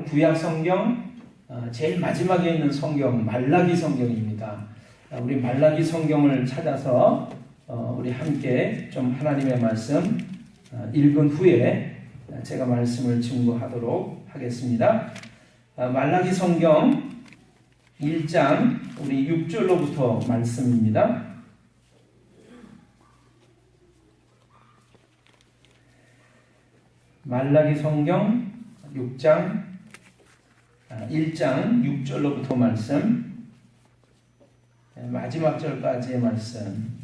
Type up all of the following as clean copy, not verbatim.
오늘 구약 성경 제일 마지막에 있는 성경 말라기 성경입니다. 우리 말라기 성경을 찾아서 우리 함께 좀 하나님의 말씀 읽은 후에 제가 말씀을 증거하도록 하겠습니다. 말라기 성경 1장 우리 6절로부터 말씀입니다. 말라기 성경 6장 1장 6절로부터 말씀, 마지막 절까지의 말씀.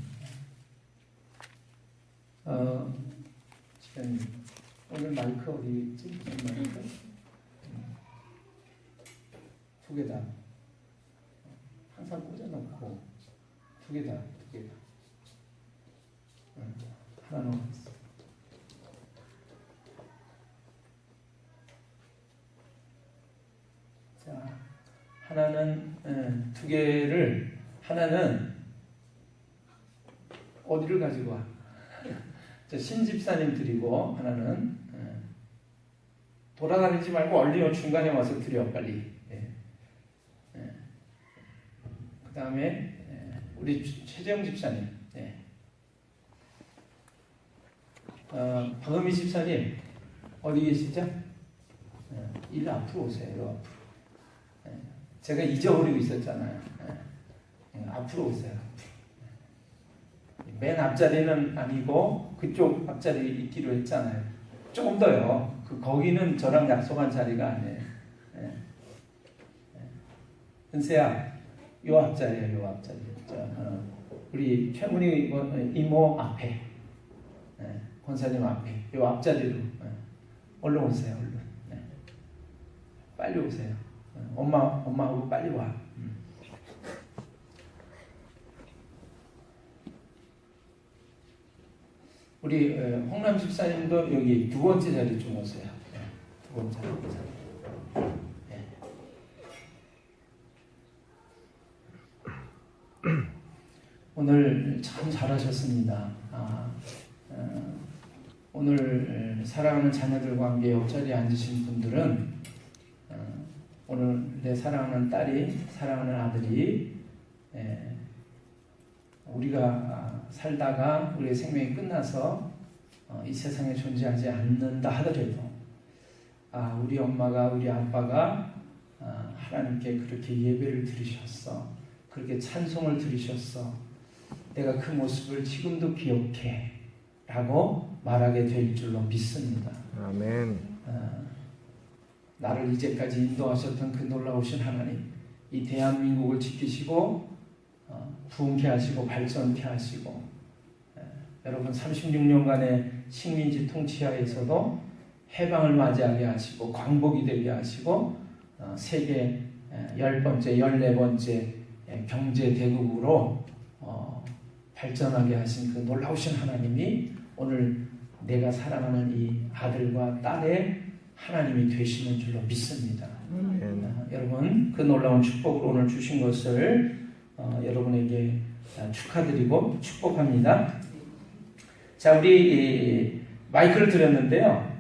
지금 오늘 마이크 어디 있지? 마이크 두 개 다 항상 꽂아놓고 두 개 다 하나 넣었어. 자, 하나는 두 개를 하나는 어디를 가지고 와? 신집사님 드리고 하나는 돌아다니지 말고 얼른 중간에 와서 드려 빨리. 그 다음에 우리 최재영 집사님, 박은미 집사님 어디 계시죠? 일 앞으로 오세요. 앞으로. 제가 잊어버리고 있었잖아요. 앞으로 오세요. 맨 앞자리는 아니고 그쪽 앞자리 있기로 했잖아요. 조금 더요. 거기는 저랑 약속한 자리가 아니에요. 은세야, 요 앞자리에요. 요 앞자리. 우리 최문희 이모 앞에, 권사님 앞에, 요 앞자리로 얼른 오세요. 얼른. 빨리 오세요. 엄마하고 빨리 와. 우리 홍남 집사님도 여기 두 번째 자리 좀 오세요. 두 번째 자리. 오늘 참 잘하셨습니다. 오늘 사랑하는 자녀들과 함께 옆자리에 앉으신 분들은 오늘 내 사랑하는 딸이, 사랑하는 아들이 우리가 살다가 우리의 생명이 끝나서 이 세상에 존재하지 않는다 하더라도 우리 엄마가, 우리 아빠가 하나님께 그렇게 예배를 드리셨어, 그렇게 찬송을 드리셨어, 내가 그 모습을 지금도 기억해 라고 말하게 될 줄로 믿습니다. 아멘. 나를 이제까지 인도하셨던 그 놀라우신 하나님, 이 대한민국을 지키시고 부흥케 하시고 발전케 하시고, 여러분 36년간의 식민지 통치하에서도 해방을 맞이하게 하시고 광복이 되게 하시고 세계 10번째, 14번째 경제대국으로 발전하게 하신 그 놀라우신 하나님이 오늘 내가 사랑하는 이 아들과 딸의 하나님이 되시는 줄로 믿습니다. 여러분 그 놀라운 축복을 오늘 주신 것을 여러분에게 축하드리고 축복합니다. 자, 우리 마이크를 드렸는데요.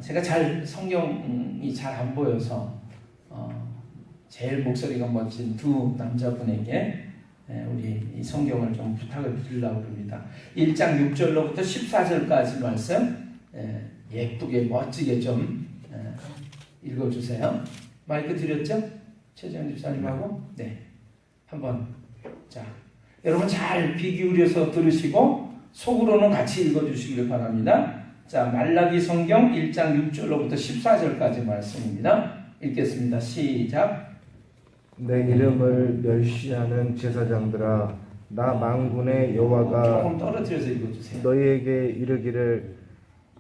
제가 성경이 잘 안 보여서 제일 목소리가 멋진 두 남자분에게 우리 이 성경을 좀 부탁을 드리려고 합니다. 1장 6절로부터 14절까지 말씀 예쁘게 멋지게 좀 읽어주세요. 마이크 드렸죠? 최재현 집사님하고? 네. 한번. 자, 여러분 잘 귀 기울여서 들으시고 속으로는 같이 읽어주시길 바랍니다. 자, 말라기 성경 1장 6절로부터 14절까지 말씀입니다. 읽겠습니다. 시작. 내 이름을 멸시하는 제사장들아, 나 만군의 여호와가 조금 떨어뜨려서 읽어주세요. 너희에게 이르기를,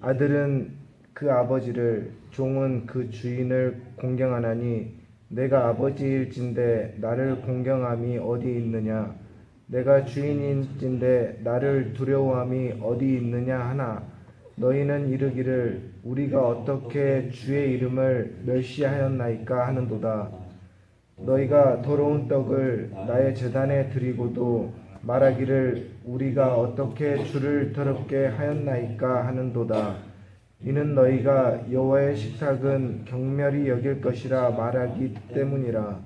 아들은 그 아버지를, 종은 그 주인을 공경하나니 내가 아버지일진데 나를 공경함이 어디 있느냐? 내가 주인인진데 나를 두려워함이 어디 있느냐 하나, 너희는 이르기를 우리가 어떻게 주의 이름을 멸시하였나이까 하는도다. 너희가 더러운 떡을 나의 제단에 드리고도 말하기를 우리가 어떻게 주를 더럽게 하였나이까 하는도다. 이는 너희가 여호와의 식탁은 경멸히 여길 것이라 말하기 때문이라.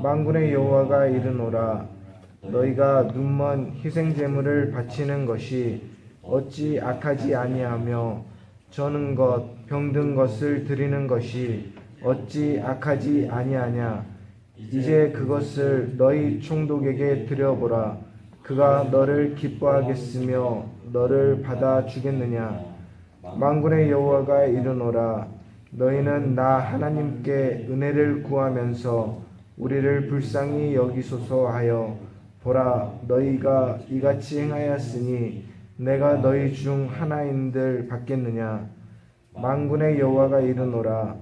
만군의 여호와가 이르노라. 너희가 눈먼 희생 제물을 바치는 것이 어찌 악하지 아니하며 저는 것 병든 것을 드리는 것이 어찌 악하지 아니하냐. 이제 그것을 너희 총독에게 드려보라. 그가 너를 기뻐하겠으며 너를 받아 주겠느냐. 만군의 여호와가 이르노라. 너희는 나 하나님께 은혜를 구하면서 우리를 불쌍히 여기소서 하여 보라. 너희가 이같이 행하였으니 내가 너희 중 하나인들 받겠느냐. 만군의 여호와가 이르노라.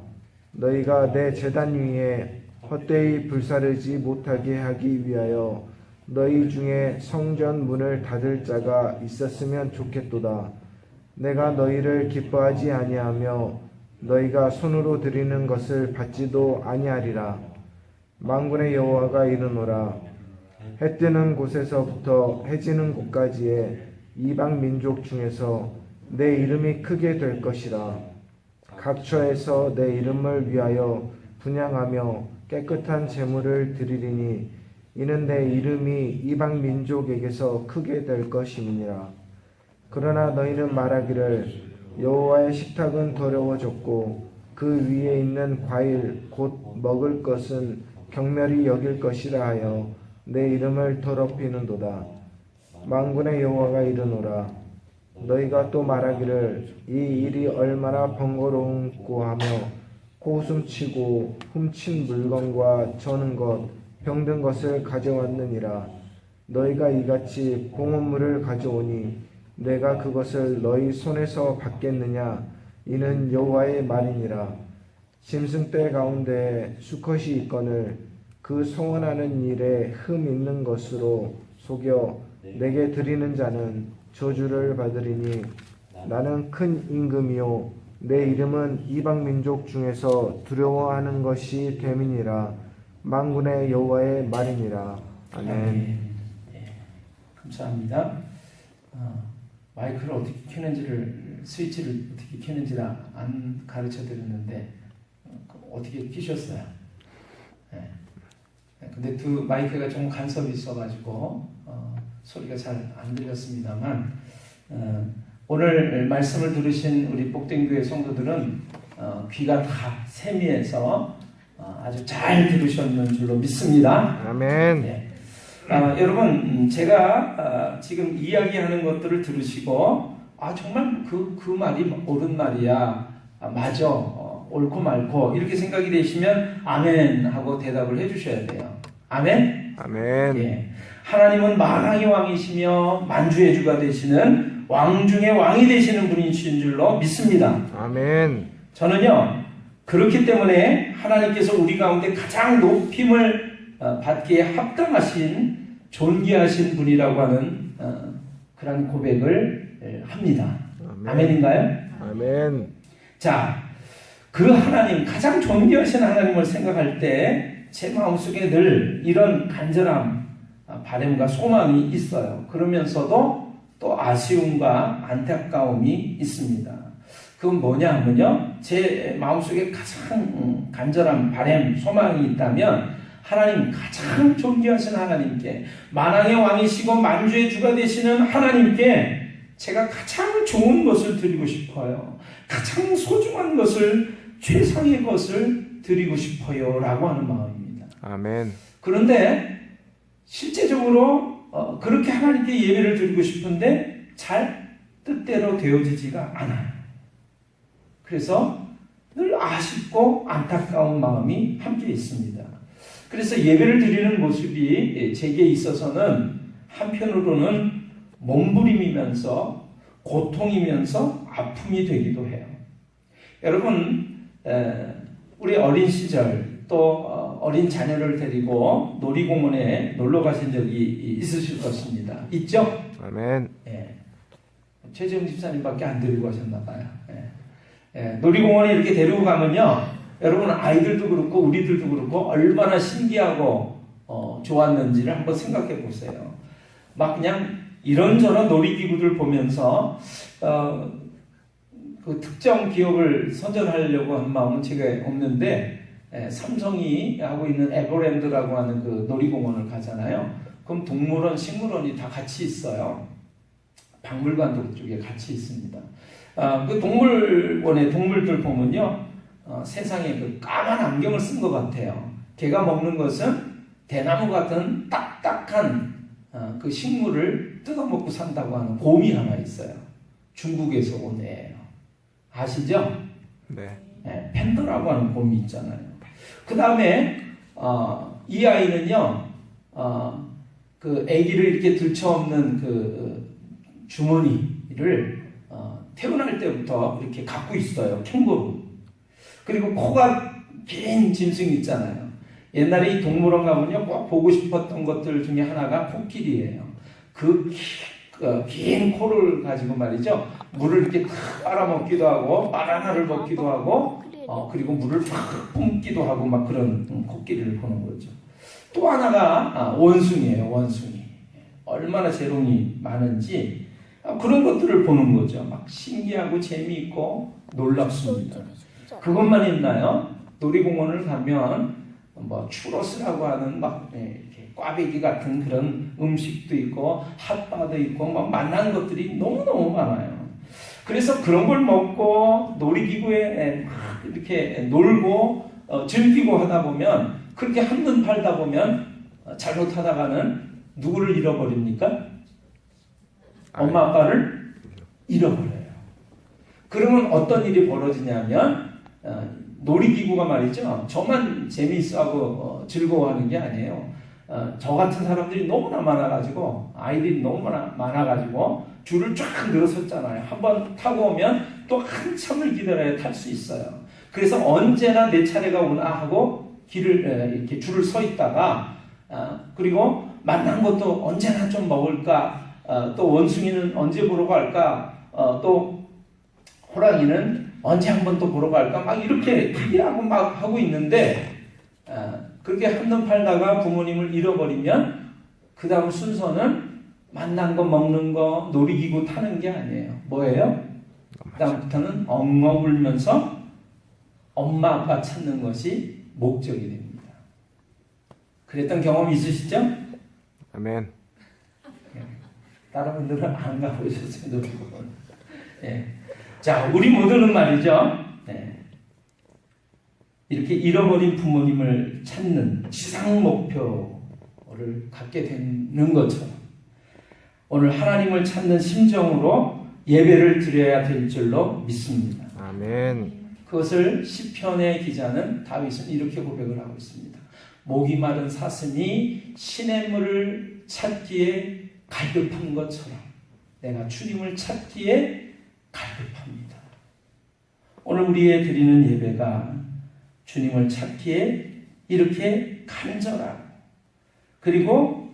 너희가 내 제단 위에 헛되이 불사르지 못하게 하기 위하여 너희 중에 성전 문을 닫을 자가 있었으면 좋겠도다. 내가 너희를 기뻐하지 아니하며 너희가 손으로 드리는 것을 받지도 아니하리라. 만군의 여호와가 이르노라. 해 뜨는 곳에서부터 해 지는 곳까지의 이방 민족 중에서 내 이름이 크게 될 것이라. 각처에서 내 이름을 위하여 분향하며 깨끗한 제물을 드리리니 이는 내 이름이 이방 민족에게서 크게 될 것임이니라. 그러나 너희는 말하기를 여호와의 식탁은 더러워졌고 그 위에 있는 과일 곧 먹을 것은 경멸히 여길 것이라 하여 내 이름을 더럽히는도다. 만군의 여호와가 이르노라. 너희가 또 말하기를 이 일이 얼마나 번거로운고 하며 고숨치고 훔친 물건과 저는 것 병든 것을 가져왔느니라. 너희가 이같이 봉헌물을 가져오니 내가 그것을 너희 손에서 받겠느냐. 이는 여호와의 말이니라. 짐승떼 가운데 수컷이 있거늘 그 송원하는 일에 흠 있는 것으로 속여 내게 드리는 자는 저주를 받으리니 나는 큰 임금이요 내 이름은 이방 민족 중에서 두려워하는 것이 됨이니라. 만군의 여호와의 말이니라. 아멘. 네, 감사합니다. 마이크를 어떻게 켜는지를 스위치를 어떻게 켜는지를 안 가르쳐 드렸는데 어떻게 켜셨어요? 네. 근데 두 마이크가 좀 간섭이 있어가지고 소리가 잘 안 들렸습니다만 오늘 말씀을 들으신 우리 복된교회 성도들은 귀가 다 세미해서 아주 잘 들으셨는 줄로 믿습니다. 아멘. 네. 여러분 제가 지금 이야기하는 것들을 들으시고 정말 그 말이 옳은 말이야. 맞아. 옳고 말고 이렇게 생각이 되시면 아멘 하고 대답을 해주셔야 돼요. 아멘? 아멘. 예. 하나님은 만왕의 왕이시며 만주의 주가 되시는 왕 중의 왕이 되시는 분이신 줄로 믿습니다. 아멘. 저는요 그렇기 때문에 하나님께서 우리 가운데 가장 높임을 받기에 합당하신 존귀하신 분이라고 하는 그런 고백을 합니다. 아멘인가요? 아멘. 자, 그 하나님, 가장 존귀하신 하나님을 생각할 때 제 마음속에 늘 이런 간절함, 바람과 소망이 있어요. 그러면서도 또 아쉬움과 안타까움이 있습니다. 그건 뭐냐 하면요, 제 마음속에 가장 간절한 바람, 소망이 있다면 하나님, 가장 존귀하신 하나님께, 만왕의 왕이시고 만주의 주가 되시는 하나님께 제가 가장 좋은 것을 드리고 싶어요. 가장 소중한 것을, 최상의 것을 드리고 싶어요 라고 하는 마음입니다. 아멘. 그런데 실제적으로 그렇게 하나님께 예배를 드리고 싶은데 잘 뜻대로 되어지지가 않아요. 그래서 늘 아쉽고 안타까운 마음이 함께 있습니다. 그래서 예배를 드리는 모습이 제게 있어서는 한편으로는 몸부림이면서 고통이면서 아픔이 되기도 해요. 여러분 우리 어린 시절 또 어린 자녀를 데리고 놀이공원에 놀러 가신 적이 있으실 것입니다. 있죠? 아멘. 예. 최재형 집사님밖에 안 데리고 가셨나 봐요. 예. 놀이공원에 이렇게 데리고 가면요, 여러분 아이들도 그렇고 우리들도 그렇고 얼마나 신기하고 좋았는지를 한번 생각해 보세요. 막 그냥 이런저런 놀이기구들 보면서 그 특정 기업을 선전하려고 한 마음은 제가 없는데 삼성이 하고 있는 에버랜드라고 하는 그 놀이공원을 가잖아요. 그럼 동물원, 식물원이 다 같이 있어요. 박물관도 그쪽에 같이 있습니다. 그 동물원의 동물들 보면요, 세상에 그 까만 안경을 쓴 것 같아요. 걔가 먹는 것은 대나무 같은 딱딱한 그 식물을 뜯어먹고 산다고 하는 곰이 하나 있어요. 중국에서 온 애예요. 아시죠? 네. 팬더라고 하는 곰이 있잖아요. 그 다음에 이 아이는요, 그 아기를 이렇게 들쳐없는 그 주머니를 태어날 때부터 이렇게 갖고 있어요. 캥거루. 그리고 코가 긴 짐승 있잖아요. 옛날에 이 동물원 가면요, 꼭 보고 싶었던 것들 중에 하나가 코끼리예요. 긴 코를 가지고 말이죠, 물을 이렇게 탁 빨아먹기도 하고 바나나를 먹기도 하고 그리고 물을 탁 뿜기도 하고 막 그런 코끼리를 보는 거죠. 또 하나가 원숭이에요. 원숭이. 얼마나 재롱이 많은지 그런 것들을 보는 거죠. 막 신기하고 재미있고 놀랍습니다. 그것만 있나요? 놀이공원을 가면 뭐 추러스라고 하는 막 이렇게 꽈배기 같은 그런 음식도 있고 핫바도 있고 막 만난 것들이 너무너무 많아요. 그래서 그런 걸 먹고 놀이기구에 이렇게 놀고 즐기고 하다 보면, 그렇게 한눈 팔다 보면 잘못하다가는 누구를 잃어버립니까? 엄마 아빠를 잃어버려요. 그러면 어떤 일이 벌어지냐면 놀이기구가 말이죠, 저만 재미있어하고 즐거워하는 게 아니에요. 저 같은 사람들이 너무나 많아가지고, 아이들이 너무나 많아가지고 줄을 쫙 늘어섰잖아요. 한번 타고 오면 또 한참을 기다려야 탈 수 있어요. 그래서 언제나 내 차례가 오나 하고 길을 이렇게 줄을 서 있다가 그리고 만난 것도 언제나 좀 먹을까, 또 원숭이는 언제 보러 갈까, 또 호랑이는 언제 한번 또 보러 갈까, 막 이렇게 기대하고 막 하고 있는데 그렇게 한눈 팔다가 부모님을 잃어버리면 그 다음 순서는 만난 거 먹는 거 놀이기구 타는 게 아니에요. 뭐예요? 그 다음부터는 엉엉 울면서 엄마 아빠 찾는 것이 목적이 됩니다. 그랬던 경험 있으시죠? 아멘. 다른 분들은 안 가보셨어요, 놀이공원. 예. 자, 우리 모두는 말이죠, 이렇게 잃어버린 부모님을 찾는 지상 목표를 갖게 되는 것처럼 오늘 하나님을 찾는 심정으로 예배를 드려야 될 줄로 믿습니다. 아멘. 그것을 시편의 기자는 다윗은 이렇게 고백을 하고 있습니다. 목이 마른 사슴이 시냇물을 찾기에 갈급한 것처럼 내가 주님을 찾기에 갈급합니다. 오늘 우리의 드리는 예배가 주님을 찾기에 이렇게 간절하고 그리고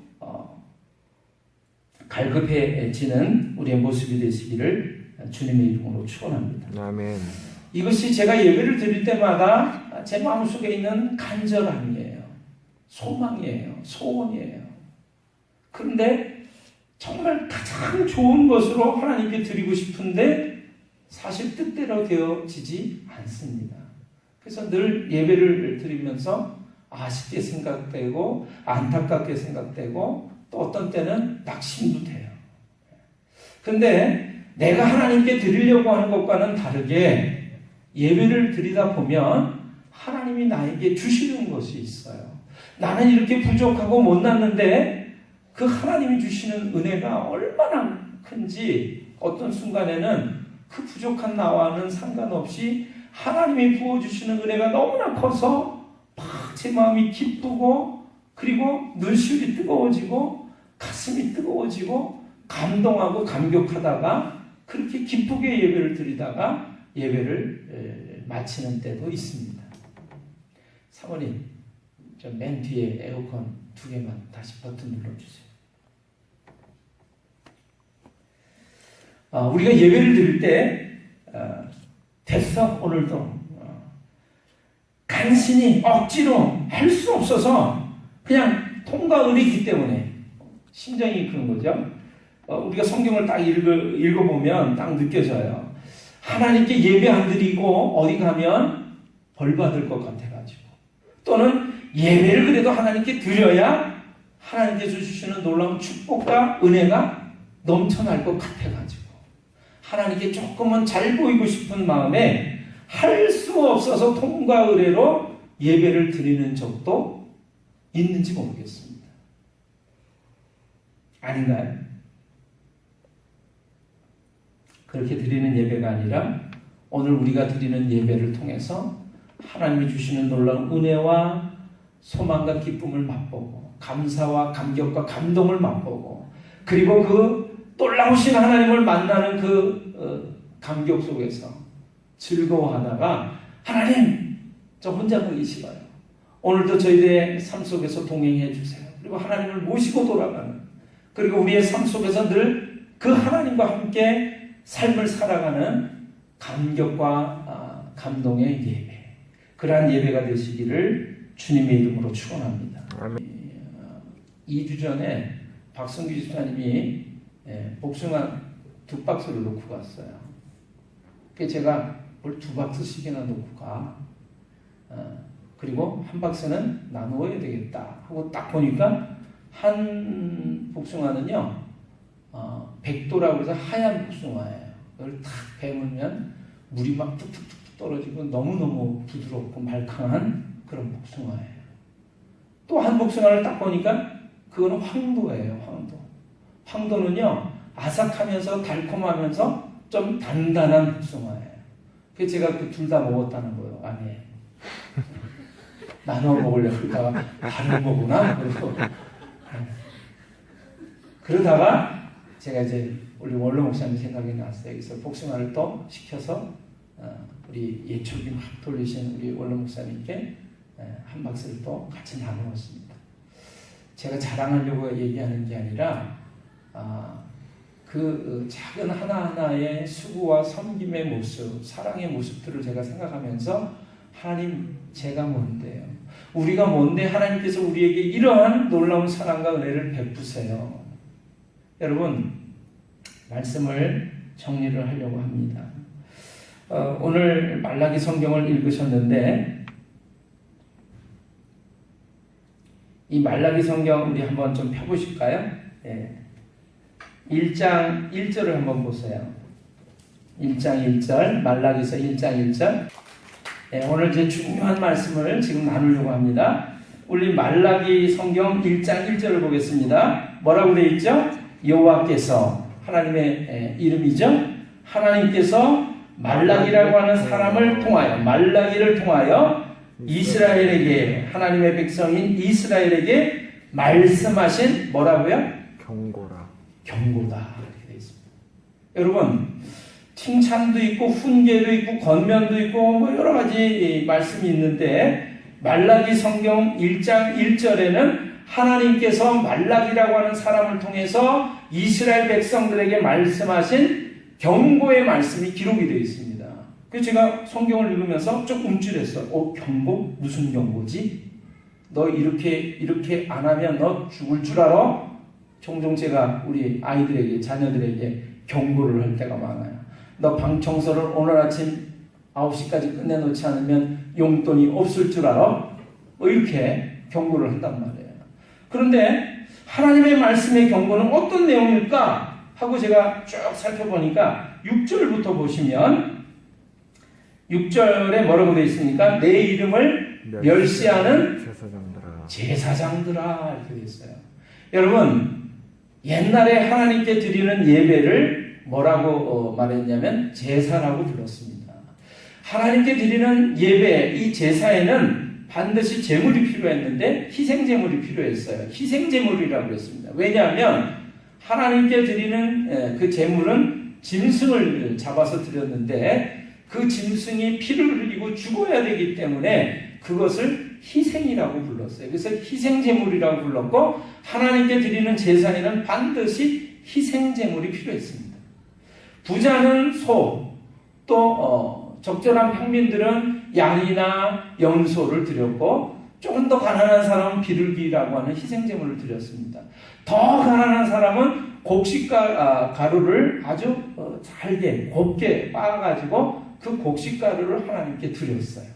갈급해지는 우리의 모습이 되시기를 주님의 이름으로 축원합니다. 아멘. 이것이 제가 예배를 드릴 때마다 제 마음속에 있는 간절함이에요. 소망이에요. 소원이에요. 그런데 정말 가장 좋은 것으로 하나님께 드리고 싶은데 사실 뜻대로 되어지지 않습니다. 그래서 늘 예배를 드리면서 아쉽게 생각되고 안타깝게 생각되고 또 어떤 때는 낙심도 돼요. 그런데 내가 하나님께 드리려고 하는 것과는 다르게 예배를 드리다 보면 하나님이 나에게 주시는 것이 있어요. 나는 이렇게 부족하고 못났는데 그 하나님이 주시는 은혜가 얼마나 큰지 어떤 순간에는 그 부족한 나와는 상관없이 하나님이 부어주시는 은혜가 너무나 커서 막 제 마음이 기쁘고 그리고 눈시울이 뜨거워지고 가슴이 뜨거워지고 감동하고 감격하다가 그렇게 기쁘게 예배를 드리다가 예배를 마치는 때도 있습니다. 사모님, 저 맨 뒤에 에어컨 2개만 다시 버튼 눌러주세요. 우리가 예배를 드릴 때 됐어 오늘도 간신히 억지로 할 수 없어서 그냥 통과의리이기 때문에 심정이 그런 거죠. 우리가 성경을 딱 읽어보면 딱 느껴져요. 하나님께 예배 안 드리고 어디 가면 벌 받을 것 같아가지고, 또는 예배를 그래도 하나님께 드려야 하나님께서 주시는 놀라운 축복과 은혜가 넘쳐날 것 같아가지고, 하나님께 조금은 잘 보이고 싶은 마음에 할 수 없어서 통과 의례로 예배를 드리는 적도 있는지 모르겠습니다. 아닌가요? 그렇게 드리는 예배가 아니라 오늘 우리가 드리는 예배를 통해서 하나님이 주시는 놀라운 은혜와 소망과 기쁨을 맛보고, 감사와 감격과 감동을 맛보고, 그리고 그 놀라우신 하나님을 만나는 그 감격 속에서 즐거워하다가, 하나님 저 혼자 보기 싫어요, 오늘도 저희들의 삶 속에서 동행해 주세요, 그리고 하나님을 모시고 돌아가는, 그리고 우리의 삶 속에서 늘 그 하나님과 함께 삶을 살아가는 감격과 감동의 예배, 그러한 예배가 되시기를 주님의 이름으로 축원합니다. 2주 전에 박성규 집사님이 복숭아 2박스를 놓고 갔어요. 그래서 제가 뭘 2박스씩이나 놓고 가, 그리고 1박스는 나누어야 되겠다 하고 딱 보니까 한 복숭아는요 100도라고 해서 하얀 복숭아예요. 그걸 탁 베물면 물이 막 뚝뚝뚝 떨어지고 너무너무 부드럽고 말캉한 그런 복숭아예요. 또 한 복숭아를 딱 보니까 그거는 황도예요. 황도는요 아삭하면서 달콤하면서 좀 단단한 복숭아예요. 그래서 제가 그 둘 다 먹었다는 거예요. 아니, 나눠 먹으려고 그러다가 다른 거구나. 그러다가 제가 이제 우리 원로 목사님 생각이 났어요. 그래서 복숭아를 또 시켜서 우리 예초기 막 돌리신 우리 원로 목사님께 한 박스를 또 같이 나누었습니다. 제가 자랑하려고 얘기하는 게 아니라 그 작은 하나하나의 수고와 섬김의 모습, 사랑의 모습들을 제가 생각하면서, 하나님 제가 뭔데요? 우리가 뭔데 하나님께서 우리에게 이러한 놀라운 사랑과 은혜를 베푸세요. 여러분, 말씀을 정리를 하려고 합니다. 오늘 말라기 성경을 읽으셨는데, 이 말라기 성경 우리 한번 좀 펴보실까요? 1장 1절을 한번 보세요. 1장 1절, 말라기서 1장 1절. 오늘 제 중요한 말씀을 지금 나누려고 합니다. 우리 말라기 성경 1장 1절을 보겠습니다. 뭐라고 되어 있죠? 여호와께서, 하나님의 이름이죠. 하나님께서 말라기라고 하는 사람을 통하여, 말라기를 통하여 이스라엘에게, 하나님의 백성인 이스라엘에게 말씀하신, 뭐라고요? 경고다, 이렇게 되어 있습니다. 여러분, 칭찬도 있고 훈계도 있고 권면도 있고 뭐 여러 가지 말씀이 있는데, 말라기 성경 1장 1절에는 하나님께서 말라기라고 하는 사람을 통해서 이스라엘 백성들에게 말씀하신 경고의 말씀이 기록이 되어 있습니다. 그래서 제가 성경을 읽으면서 좀 움찔했어요. 경고? 무슨 경고지? 너 이렇게 안 하면 너 죽을 줄 알아? 종종 제가 우리 아이들에게, 자녀들에게 경고를 할 때가 많아요. 너 방 청소를 오늘 아침 9시까지 끝내놓지 않으면 용돈이 없을 줄 알아? 이렇게 경고를 한단 말이에요. 그런데 하나님의 말씀의 경고는 어떤 내용일까 하고 제가 쭉 살펴보니까 6절부터 보시면, 6절에 뭐라고 되어 있습니까? 내 이름을 멸시하는 제사장들아, 이렇게 되어 있어요. 여러분, 옛날에 하나님께 드리는 예배를 뭐라고 말했냐면 제사라고 불렀습니다. 하나님께 드리는 예배, 이 제사에는 반드시 제물이 필요했는데 희생제물이 필요했어요. 희생제물이라고 했습니다. 왜냐하면 하나님께 드리는 그 제물은 짐승을 잡아서 드렸는데, 그 짐승이 피를 흘리고 죽어야 되기 때문에 그것을 희생이라고 불렀어요. 그래서 희생제물이라고 불렀고, 하나님께 드리는 제사에는 반드시 희생제물이 필요했습니다. 부자는 소, 또 적절한 평민들은 양이나 염소를 드렸고, 조금 더 가난한 사람은 비둘기라고 하는 희생제물을 드렸습니다. 더 가난한 사람은 곡식가루를 아주 잘게 곱게 빻아가지고 그 곡식가루를 하나님께 드렸어요.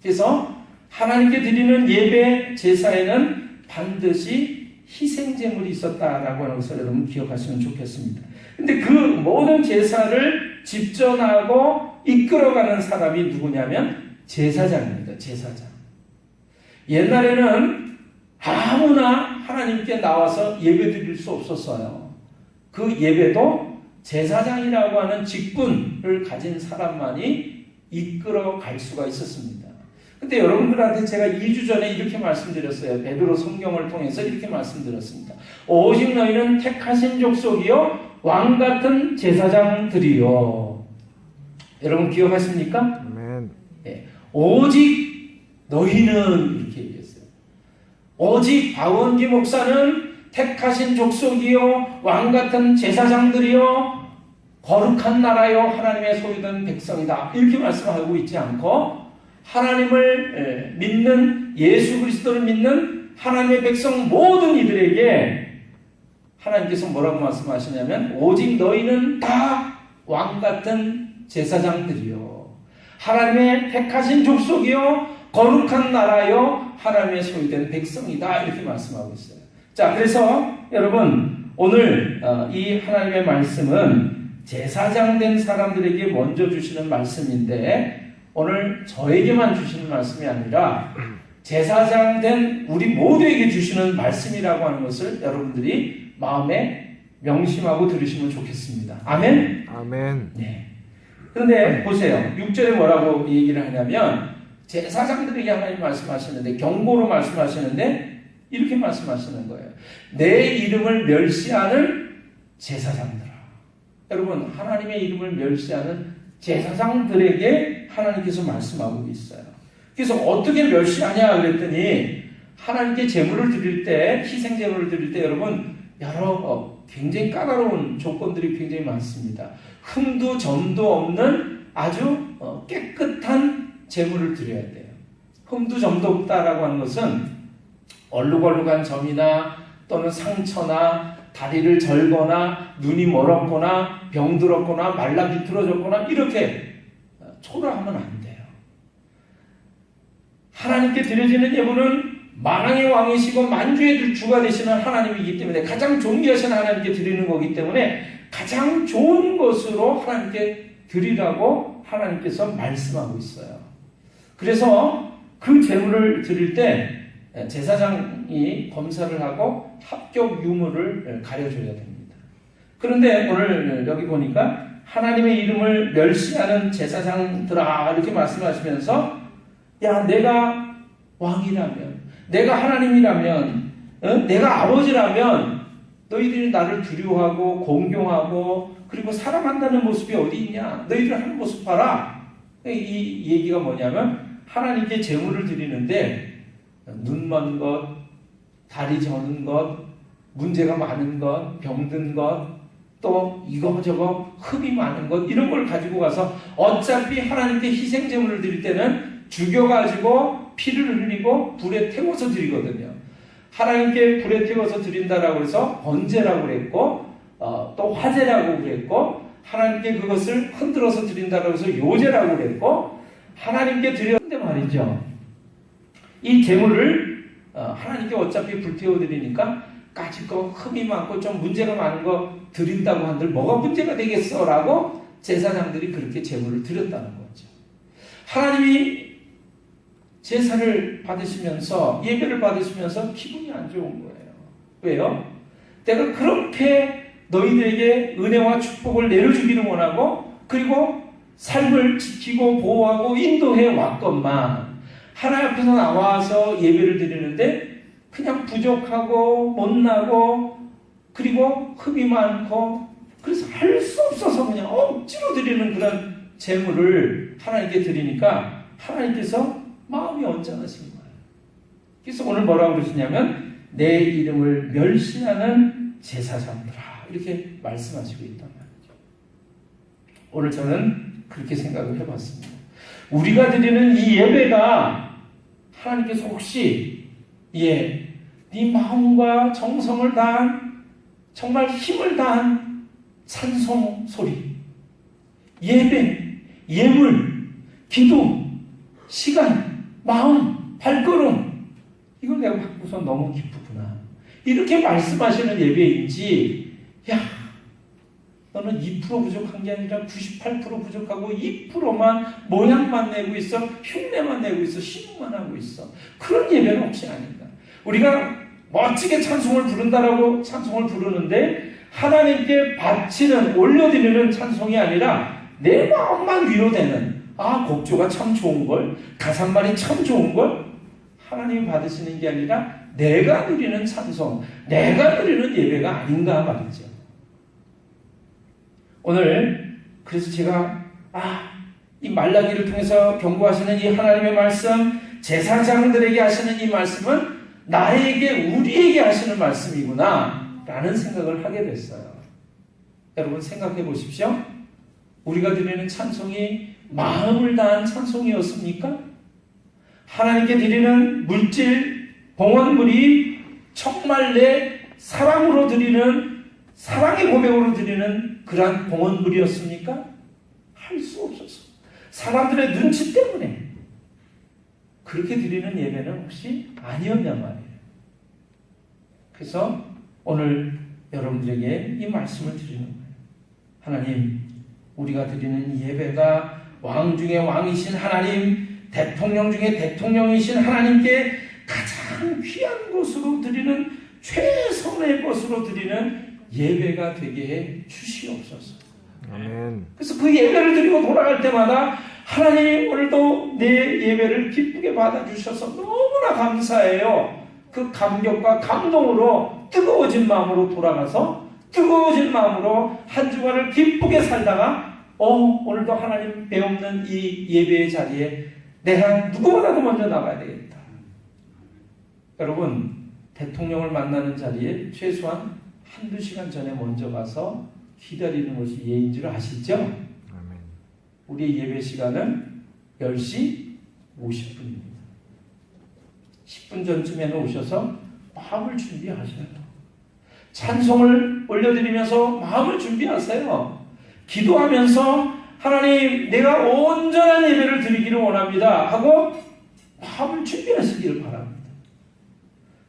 그래서 하나님께 드리는 예배 제사에는 반드시 희생제물이 있었다라고 하는 것을 여러분 기억하시면 좋겠습니다. 근데 그 모든 제사를 집전하고 이끌어가는 사람이 누구냐면 제사장입니다. 제사장. 옛날에는 아무나 하나님께 나와서 예배 드릴 수 없었어요. 그 예배도 제사장이라고 하는 직분을 가진 사람만이 이끌어 갈 수가 있었습니다. 근데 여러분들한테 제가 2주 전에 이렇게 말씀드렸어요. 베드로 성경을 통해서 이렇게 말씀드렸습니다. 오직 너희는 택하신 족속이요 왕같은 제사장들이요. 여러분 기억하십니까? 아멘. 네. 오직 너희는 이렇게 얘기했어요. 오직 박원기 목사는 택하신 족속이요 왕같은 제사장들이요 거룩한 나라요 하나님의 소유된 백성이다. 이렇게 말씀하고 있지 않고 하나님을 믿는 예수 그리스도를 믿는 하나님의 백성 모든 이들에게 하나님께서 뭐라고 말씀하시냐면 오직 너희는 다 왕같은 제사장들이요 하나님의 택하신 족속이요 거룩한 나라요 하나님의 소유된 백성이다 이렇게 말씀하고 있어요. 자, 그래서 여러분 오늘 이 하나님의 말씀은 제사장 된 사람들에게 먼저 주시는 말씀인데 오늘 저에게만 주시는 말씀이 아니라 제사장 된 우리 모두에게 주시는 말씀이라고 하는 것을 여러분들이 마음에 명심하고 들으시면 좋겠습니다. 아멘? 아멘. 네. 그런데 보세요. 6절에 뭐라고 얘기를 하냐면 제사장들에게 하나님 말씀하시는데 경고로 말씀하시는데 이렇게 말씀하시는 거예요. 내 이름을 멸시하는 제사장들아. 여러분 하나님의 이름을 멸시하는 제사장들에게 하나님께서 말씀하고 있어요. 그래서 어떻게 멸시하냐 그랬더니 하나님께 제물을 드릴 때 희생 제물을 드릴 때 여러분 여러 굉장히 까다로운 조건들이 굉장히 많습니다. 흠도 점도 없는 아주 깨끗한 제물을 드려야 돼요. 흠도 점도 없다라고 하는 것은 얼룩얼룩한 점이나 또는 상처나 다리를 절거나 눈이 멀었거나 병들었거나 말라 비틀어졌거나 이렇게 초라하면 안 돼요. 하나님께 드려지는 예물은 만왕의 왕이시고 만주의 주가 되시는 하나님이기 때문에 가장 존귀하신 하나님께 드리는 거기 때문에 가장 좋은 것으로 하나님께 드리라고 하나님께서 말씀하고 있어요. 그래서 그 제물을 드릴 때 제사장이 검사를 하고 합격 유무를 가려줘야 됩니다. 그런데 오늘 여기 보니까 하나님의 이름을 멸시하는 제사장들아 이렇게 말씀하시면서 야 내가 왕이라면 내가 하나님이라면 내가 아버지라면 너희들이 나를 두려워하고 공경하고 그리고 사랑한다는 모습이 어디 있냐 너희들 하는 모습 봐라. 이 얘기가 뭐냐면 하나님께 제물을 드리는데 눈 먼 것, 다리 저는 것, 문제가 많은 것, 병든 것, 또 이거저거 흠이 많은 것 이런 걸 가지고 가서 어차피 하나님께 희생제물을 드릴 때는 죽여가지고 피를 흘리고 불에 태워서 드리거든요. 하나님께 불에 태워서 드린다라고 해서 번제라고 그랬고 또 화제라고 그랬고 하나님께 그것을 흔들어서 드린다라고 해서 요제라고 그랬고 하나님께 드렸는데 말이죠. 이 제물을 하나님께 어차피 불태워 드리니까 까짓 거 흠이 많고 좀 문제가 많은 거 드린다고 한들 뭐가 문제가 되겠어 라고 제사장들이 그렇게 제물을 드렸다는 거죠. 하나님이 제사를 받으시면서 예배를 받으시면서 기분이 안 좋은 거예요. 왜요? 내가 그렇게 너희들에게 은혜와 축복을 내려주기를 원하고 그리고 삶을 지키고 보호하고 인도해 왔건만 하나님 앞에서 나와서 예배를 드리는데 그냥 부족하고 못나고 그리고 흠이 많고 그래서 할 수 없어서 그냥 억지로 드리는 그런 제물을 하나님께 드리니까 하나님께서 마음이 언짢으신 거예요. 그래서 오늘 뭐라고 그러시냐면 내 이름을 멸시하는 제사장들아 이렇게 말씀하시고 있단 말이죠. 오늘 저는 그렇게 생각을 해봤습니다. 우리가 드리는 이 예배가 하나님께서 혹시 네 마음과 정성을 다한 정말 힘을 다한 찬송 소리, 예배, 예물, 기도, 시간, 마음, 발걸음 이걸 내가 받고서 너무 기쁘구나 이렇게 말씀하시는 예배인지 너는 2% 부족한 게 아니라 98% 부족하고 2%만 모양만 내고 있어 흉내만 내고 있어 신용만 하고 있어 그런 예배는 혹시 아닌가. 우리가 멋지게 찬송을 부른다라고 찬송을 부르는데 하나님께 바치는 올려드리는 찬송이 아니라 내 마음만 위로되는 곡조가 참 좋은걸 가사말이 참 좋은걸 하나님이 받으시는 게 아니라 내가 드리는 찬송 내가 드리는 예배가 아닌가 말이죠. 오늘 그래서 제가 이 말라기를 통해서 경고하시는 이 하나님의 말씀 제사장들에게 하시는 이 말씀은 나에게 우리에게 하시는 말씀이구나 라는 생각을 하게 됐어요. 여러분 생각해 보십시오. 우리가 드리는 찬송이 마음을 다한 찬송이었습니까? 하나님께 드리는 물질 봉헌물이 정말 내 사랑으로 드리는 사랑의 고백으로 드리는 그러한 봉헌물이었습니까? 할 수 없었어. 사람들의 눈치 때문에 그렇게 드리는 예배는 혹시 아니었냐 말이에요. 그래서 오늘 여러분들에게 이 말씀을 드리는 거예요. 하나님, 우리가 드리는 예배가 왕 중에 왕이신 하나님, 대통령 중에 대통령이신 하나님께 가장 귀한 것으로 드리는 최선의 것으로 드리는 예배가 되게 해 주시옵소서. 아멘. 그래서 그 예배를 드리고 돌아갈 때마다 하나님 오늘도 내 예배를 기쁘게 받아주셔서 너무나 감사해요. 그 감격과 감동으로 뜨거워진 마음으로 돌아가서 뜨거워진 마음으로 한 주간을 기쁘게 살다가 오늘도 하나님 배없는 이 예배의 자리에 내가 누구보다도 먼저 나가야 되겠다. 여러분 대통령을 만나는 자리에 최소한 한두 시간 전에 먼저 가서 기다리는 것이 예인 줄 아시죠? 아멘. 우리의 예배 시간은 10시 50분입니다. 10분 전쯤에는 오셔서 마음을 준비하셔요. 찬송을 올려드리면서 마음을 준비하세요. 기도하면서 하나님 내가 온전한 예배를 드리기를 원합니다 하고 마음을 준비하시기를 바랍니다.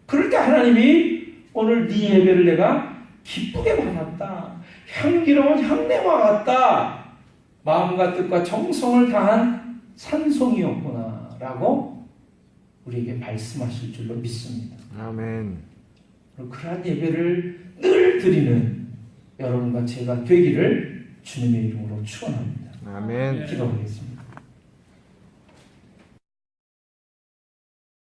그럴 때 하나님이 오늘 네 예배를 내가 기쁘게 받았다. 향기로운 향내와 같다. 마음과 뜻과 정성을 다한 찬송이었구나 라고 우리에게 말씀하실 줄로 믿습니다. 아멘. 그러한 예배를 늘 드리는 여러분과 제가 되기를 주님의 이름으로 축원합니다. 아멘. 기도하겠습니다.